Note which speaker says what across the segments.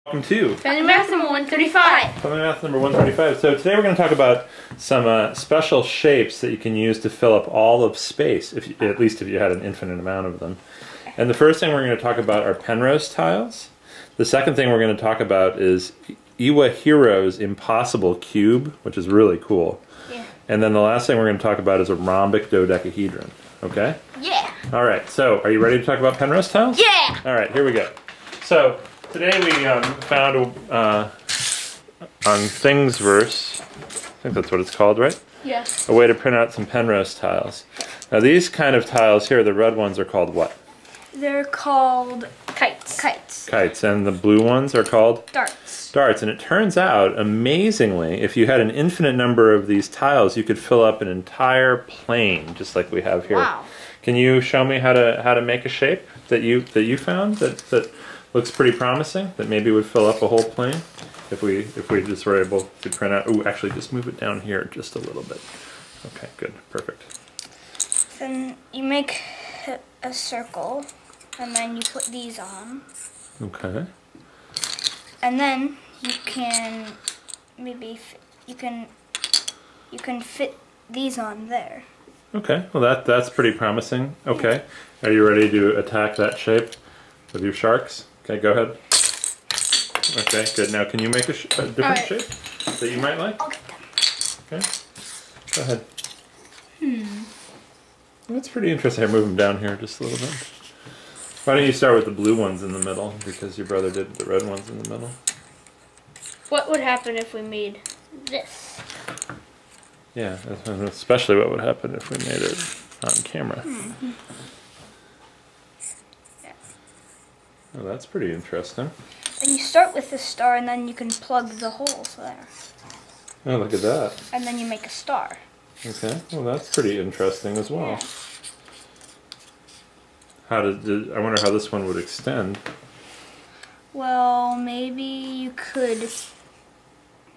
Speaker 1: Welcome to
Speaker 2: FamilyMath number 135.
Speaker 1: FamilyMath number 135. So today we're going to talk about some special shapes that you can use to fill up all of space, at least if you had an infinite amount of them. And the first thing we're going to talk about are Penrose tiles. The second thing we're going to talk about is Iwahiro's impossible cube, which is really cool.
Speaker 2: Yeah.
Speaker 1: And then the last thing we're going to talk about is a rhombic dodecahedron. Okay?
Speaker 2: Yeah.
Speaker 1: All right. So are you ready to talk about Penrose tiles?
Speaker 2: Yeah.
Speaker 1: All right. Here we go. So today we found on Thingsverse, I think that's what it's called, right?
Speaker 2: Yeah.
Speaker 1: A way to print out some Penrose tiles. Now these kind of tiles here, the red ones are called what?
Speaker 2: They're called kites. Kites.
Speaker 1: Kites. And the blue ones are called?
Speaker 2: Darts.
Speaker 1: Darts. And it turns out, amazingly, if you had an infinite number of these tiles, you could fill up an entire plane, just like we have here.
Speaker 2: Wow.
Speaker 1: Can you show me how to make a shape that you found that looks pretty promising, that maybe would fill up a whole plane if we just were able to print out? Ooh, actually just move it down here just a little bit. Okay, good, perfect.
Speaker 2: Then you make a circle, and then you put these on.
Speaker 1: Okay.
Speaker 2: And then you can you can fit these on there.
Speaker 1: Okay, well that's pretty promising. Okay, are you ready to attack that shape with your sharks? Okay, go ahead. Okay, good. Now can you make a different shape that you might like?
Speaker 2: I'll get them.
Speaker 1: Okay, go ahead. That's pretty interesting. I move them down here just a little bit. Why don't you start with the blue ones in the middle, because your brother did the red ones in the middle.
Speaker 3: What would happen if we made this?
Speaker 1: Yeah, especially what would happen if we made it on camera.
Speaker 2: Yeah.
Speaker 1: Oh, that's pretty interesting.
Speaker 2: And you start with the star, and then you can plug the holes there.
Speaker 1: Oh, look at that.
Speaker 2: And then you make a star.
Speaker 1: Okay, well that's pretty interesting as well.
Speaker 2: Yeah.
Speaker 1: I wonder how this one would extend.
Speaker 2: Well, maybe you could.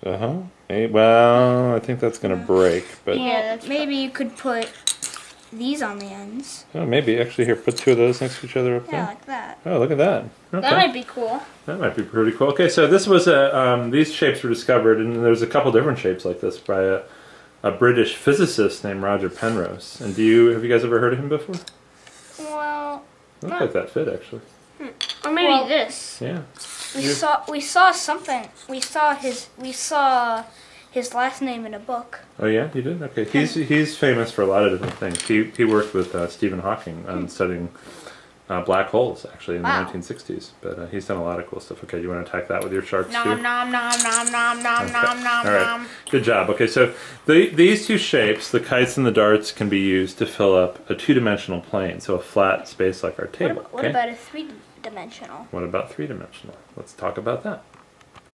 Speaker 1: Well, I think that's going to break, but
Speaker 2: Yeah, maybe you could put these on the ends.
Speaker 1: oh, maybe actually here, put two of those next to each other up
Speaker 2: Yeah,
Speaker 1: there.
Speaker 2: like that.
Speaker 1: Oh, look at that. Okay.
Speaker 3: That might be cool.
Speaker 1: That might be pretty cool. Okay, so this was these shapes were discovered, and there's a couple different shapes like this by a British physicist named Roger Penrose. And have you guys ever heard of him before?
Speaker 2: Well,
Speaker 1: Look like that fit actually.
Speaker 3: Or maybe this.
Speaker 1: Yeah.
Speaker 2: we saw something. We saw his last name in a book.
Speaker 1: Oh yeah, you did? Okay. He's famous for a lot of different things. He worked with Stephen Hawking on studying black holes actually in the 1960s. But he's done a lot of cool stuff. Okay, you want to attack that with your sharks too?
Speaker 3: Nom nom nom nom nom nom nom nom
Speaker 1: All right. Good job. Okay, so these two shapes, the kites and the darts, can be used to fill up a two-dimensional plane, so a flat space like our table.
Speaker 2: What about a three-dimensional?
Speaker 1: What about three-dimensional? Let's talk about that.